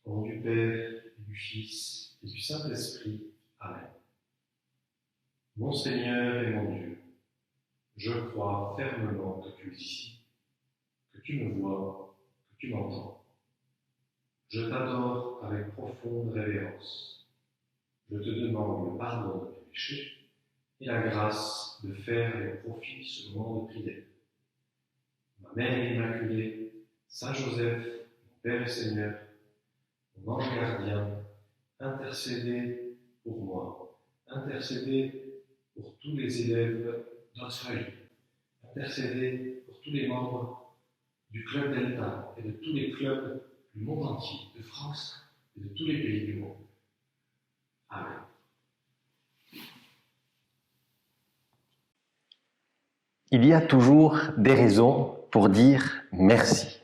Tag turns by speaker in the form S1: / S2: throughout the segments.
S1: Au nom du Père, et du Fils, et du Saint-Esprit. Amen. Mon Seigneur et mon Dieu, je crois fermement que tu es ici, que tu me vois, que tu m'entends. Je t'adore avec profonde révérence. Je te demande le pardon de mes péchés et la grâce de faire les profits ce moment de prière. Ma Mère Immaculée, Saint Joseph, mon Père et Seigneur, mon ange gardien, intercédez pour moi, intercédez pour tous les élèves d'Hautefeuille, intercédez pour tous les membres du Club Delta et de tous les clubs du monde entier, de France et de tous les pays du monde. Amen.
S2: Il y a toujours des raisons pour dire merci.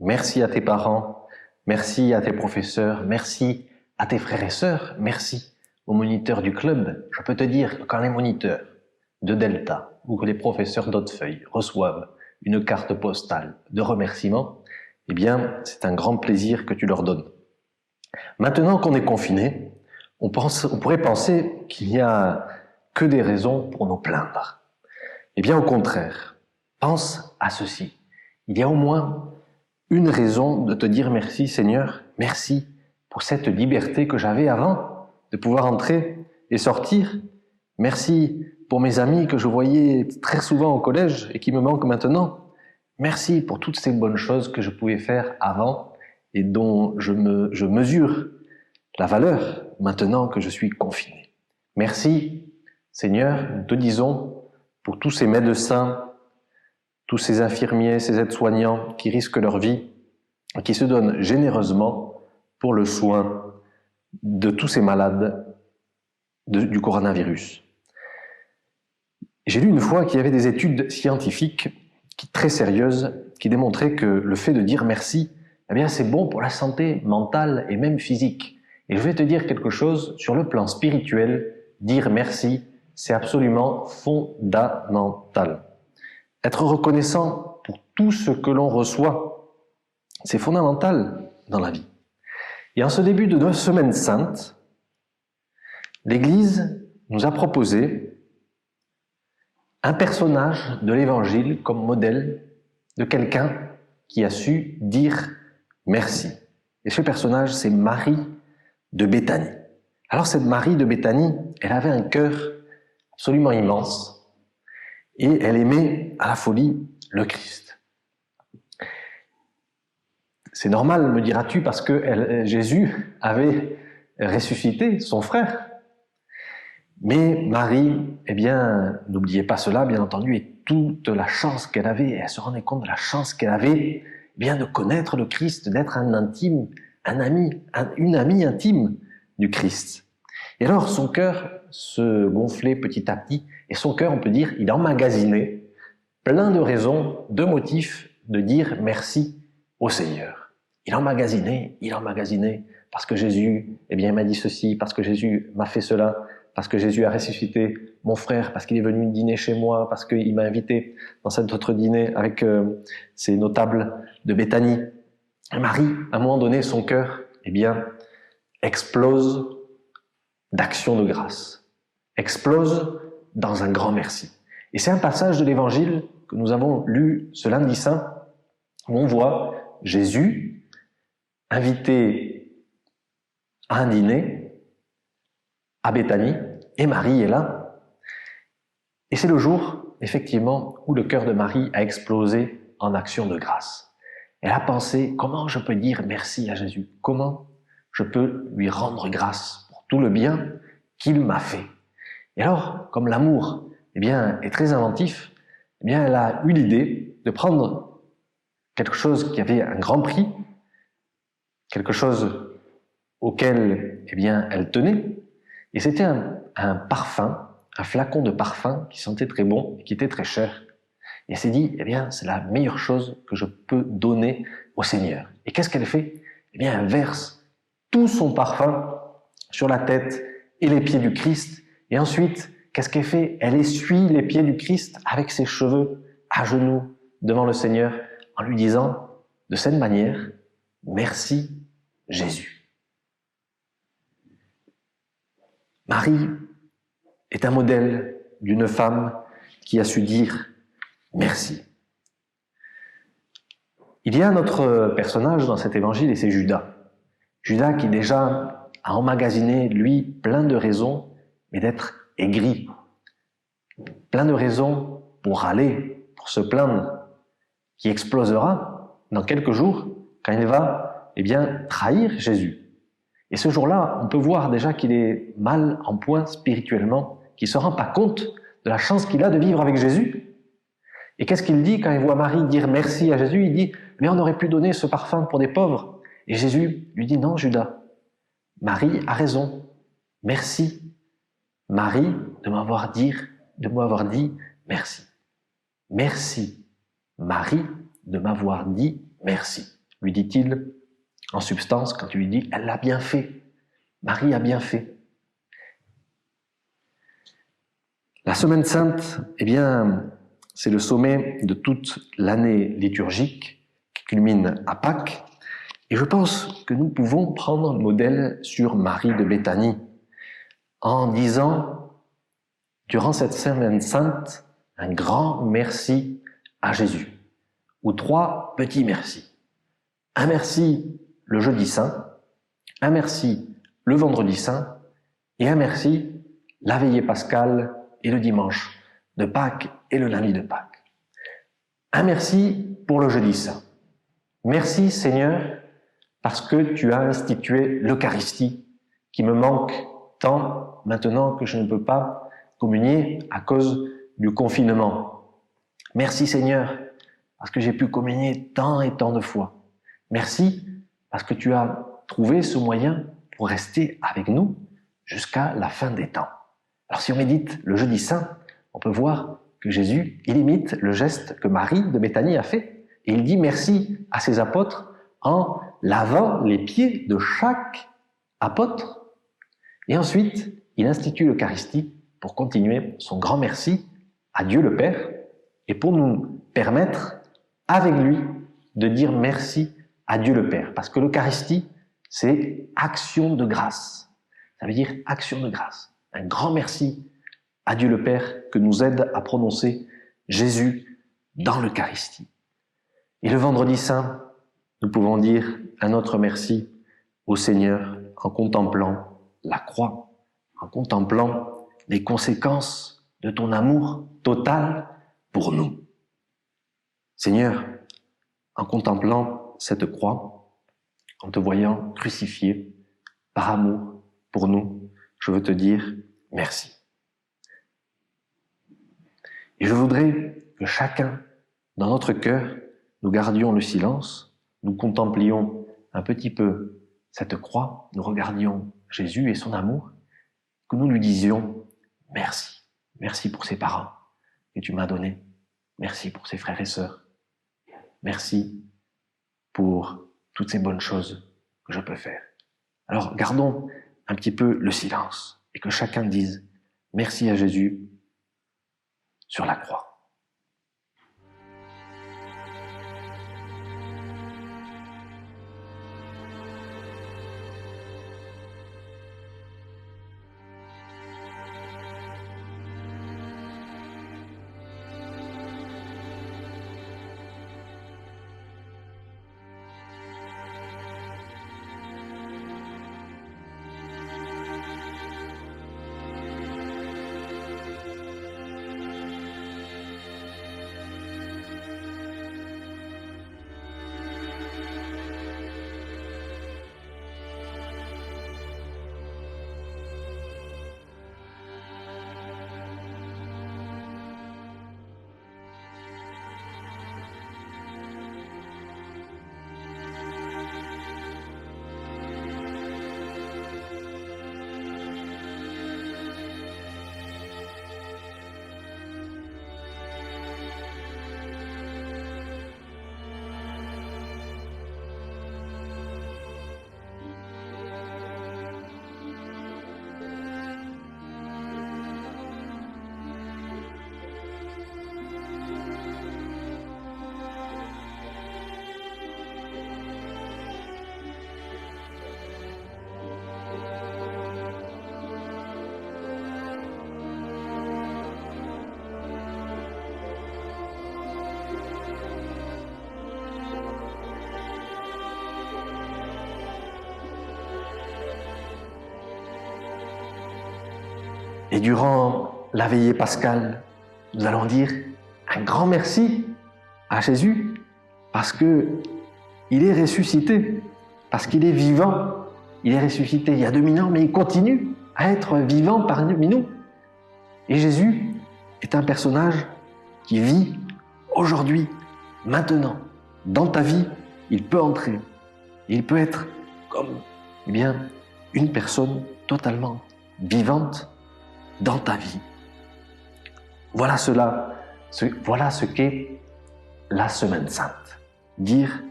S2: Merci à tes parents, merci à tes professeurs, merci à tes frères et sœurs, merci aux moniteurs du club. Je peux te dire que quand les moniteurs de Delta ou que les professeurs d'Hautefeuille reçoivent une carte postale de remerciement, eh bien, c'est un grand plaisir que tu leur donnes. Maintenant qu'on est confiné, on pourrait penser qu'il n'y a que des raisons pour nous plaindre. Eh bien, au contraire, pense à ceci. Il y a au moins une raison de te dire merci, Seigneur, merci pour cette liberté que j'avais avant de pouvoir entrer et sortir. Merci pour mes amis que je voyais très souvent au collège et qui me manquent maintenant. Merci pour toutes ces bonnes choses que je pouvais faire avant et dont je mesure la valeur maintenant que je suis confiné. Merci, Seigneur, nous te disons, pour tous ces médecins, tous ces infirmiers, ces aides-soignants qui risquent leur vie et qui se donnent généreusement pour le soin de tous ces malades du coronavirus. J'ai lu une fois qu'il y avait des études scientifiques très sérieuses qui démontraient que le fait de dire merci, eh bien, c'est bon pour la santé mentale et même physique. Et je vais te dire quelque chose sur le plan spirituel, dire merci, c'est absolument fondamental. Être reconnaissant pour tout ce que l'on reçoit, c'est fondamental dans la vie. Et en ce début de notre semaine sainte, l'Église nous a proposé un personnage de l'Évangile comme modèle de quelqu'un qui a su dire merci. Et ce personnage, c'est Marie de Béthanie. Alors cette Marie de Béthanie, elle avait un cœur absolument immense et elle aimait à la folie le Christ. C'est normal, me diras-tu, parce que Jésus avait ressuscité son frère. Mais Marie, eh bien, n'oubliez pas cela, bien entendu, et toute la chance qu'elle avait, et elle se rendait compte de la chance qu'elle avait, eh bien, de connaître le Christ, d'être une amie intime du Christ. Et alors, son cœur se gonflait petit à petit, et son cœur, on peut dire, il emmagasinait plein de raisons, de motifs de dire merci au Seigneur. Il emmagasinait, parce que Jésus, eh bien, m'a dit ceci, parce que Jésus m'a fait cela, parce que Jésus a ressuscité mon frère, parce qu'il est venu dîner chez moi, parce qu'il m'a invité dans cet autre dîner avec ces notables de Béthanie. Et Marie, à un moment donné, son cœur, eh bien, explose d'action de grâce, explose dans un grand merci. Et c'est un passage de l'Évangile que nous avons lu ce lundi saint, où on voit Jésus invité à un dîner à Béthanie, et Marie est là. Et c'est le jour, effectivement, où le cœur de Marie a explosé en action de grâce. Elle a pensé, comment je peux dire merci à Jésus? Comment je peux lui rendre grâce pour tout le bien qu'il m'a fait? Et alors, comme l'amour, eh bien, est très inventif, eh bien, elle a eu l'idée de prendre quelque chose qui avait un grand prix, quelque chose auquel, eh bien, elle tenait, et c'était un parfum, un flacon de parfum qui sentait très bon et qui était très cher. Et elle s'est dit, eh bien, c'est la meilleure chose que je peux donner au Seigneur. Et qu'est-ce qu'elle fait? Eh bien, elle verse tout son parfum sur la tête et les pieds du Christ. Et ensuite, qu'est-ce qu'elle fait? Elle essuie les pieds du Christ avec ses cheveux à genoux devant le Seigneur en lui disant de cette manière, merci Jésus. Marie est un modèle d'une femme qui a su dire merci. Il y a un autre personnage dans cet évangile et c'est Judas. Judas qui déjà a emmagasiné, lui, plein de raisons, mais d'être aigri. Plein de raisons pour râler, pour se plaindre, qui explosera dans quelques jours quand il va trahir Jésus. Et ce jour-là, on peut voir déjà qu'il est mal en point spirituellement, qu'il ne se rend pas compte de la chance qu'il a de vivre avec Jésus. Et qu'est-ce qu'il dit quand il voit Marie dire merci à Jésus? Il dit « Mais on aurait pu donner ce parfum pour des pauvres. » Et Jésus lui dit « Non, Judas, Marie a raison. Merci, Marie, de m'avoir dit merci. Merci, Marie, de m'avoir dit merci. » lui dit-il en substance quand tu lui dis « Elle l'a bien fait. Marie a bien fait. » La Semaine Sainte, c'est le sommet de toute l'année liturgique qui culmine à Pâques. Et je pense que nous pouvons prendre modèle sur Marie de Béthanie en disant, durant cette Semaine Sainte, un grand merci à Jésus, ou 3 petits merci. Un merci le jeudi saint, un merci le vendredi saint, et un merci la veillée pascale et le dimanche de Pâques et le lundi de Pâques. Un merci pour le jeudi saint. Merci Seigneur, parce que tu as institué l'Eucharistie, qui me manque tant maintenant que je ne peux pas communier à cause du confinement. Merci Seigneur, parce que j'ai pu communier tant et tant de fois. Merci, parce que tu as trouvé ce moyen pour rester avec nous jusqu'à la fin des temps. Alors si on médite le jeudi saint, on peut voir que Jésus, il imite le geste que Marie de Béthanie a fait. Et il dit merci à ses apôtres en lavant les pieds de chaque apôtre. Et ensuite, il institue l'Eucharistie pour continuer son grand merci à Dieu le Père et pour nous permettre, avec lui, de dire merci à Dieu le Père. Parce que l'Eucharistie, c'est action de grâce. Ça veut dire action de grâce. Un grand merci à Dieu le Père que nous aide à prononcer Jésus dans l'Eucharistie. Et le vendredi saint, nous pouvons dire un autre merci au Seigneur en contemplant la croix, en contemplant les conséquences de ton amour total pour nous. Seigneur, en contemplant cette croix, en te voyant crucifié par amour pour nous, je veux te dire merci. Et je voudrais que chacun, dans notre cœur, nous gardions le silence, nous contemplions un petit peu cette croix, nous regardions Jésus et son amour, que nous lui disions merci. Merci pour ces parents que tu m'as donnés. Merci pour ces frères et sœurs. Merci pour toutes ces bonnes choses que je peux faire. Alors gardons un petit peu le silence et que chacun dise merci à Jésus sur la croix. Et durant la veillée pascale, nous allons dire un grand merci à Jésus parce que il est ressuscité, parce qu'il est vivant. Il est ressuscité il y a 2000 ans, mais il continue à être vivant parmi nous. Et Jésus est un personnage qui vit aujourd'hui, maintenant. Dans ta vie, il peut entrer. Il peut être comme une personne totalement vivante dans ta vie. Voilà ce qu'est la Semaine Sainte. Dire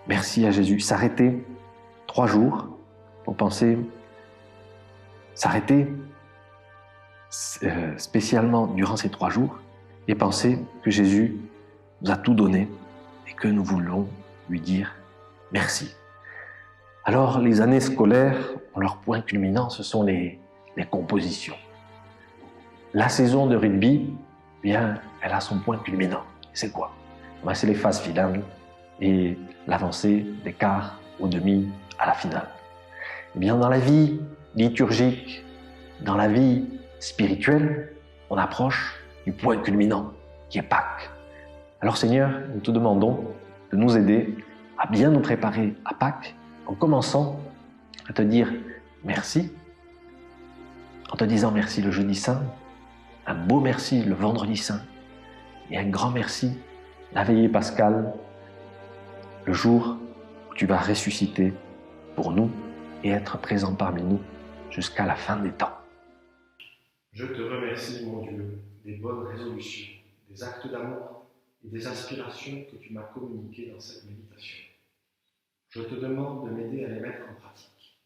S2: merci à Jésus, s'arrêter 3 jours pour penser, s'arrêter spécialement durant ces 3 jours et penser que Jésus nous a tout donné et que nous voulons lui dire merci. Alors, les années scolaires ont leur point culminant, ce sont les compositions. La saison de rugby, elle a son point culminant. C'est quoi? C'est les phases finales et l'avancée des quarts, aux demi, à la finale. Dans la vie liturgique, dans la vie spirituelle, on approche du point culminant, qui est Pâques. Alors Seigneur, nous te demandons de nous aider à bien nous préparer à Pâques, en commençant à te dire merci, en te disant merci le jeudi saint, un beau merci le vendredi saint, et un grand merci la veillée pascale, le jour où tu vas ressusciter pour nous et être présent parmi nous jusqu'à la fin des temps.
S1: Je te remercie, mon Dieu, des bonnes résolutions, des actes d'amour et des inspirations que tu m'as communiquées dans cette méditation. Je te demande de m'aider à les mettre en pratique.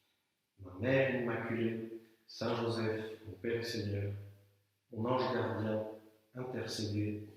S1: Ma Mère Immaculée, Saint Joseph, mon Père et Seigneur, mon ange gardien, intercédez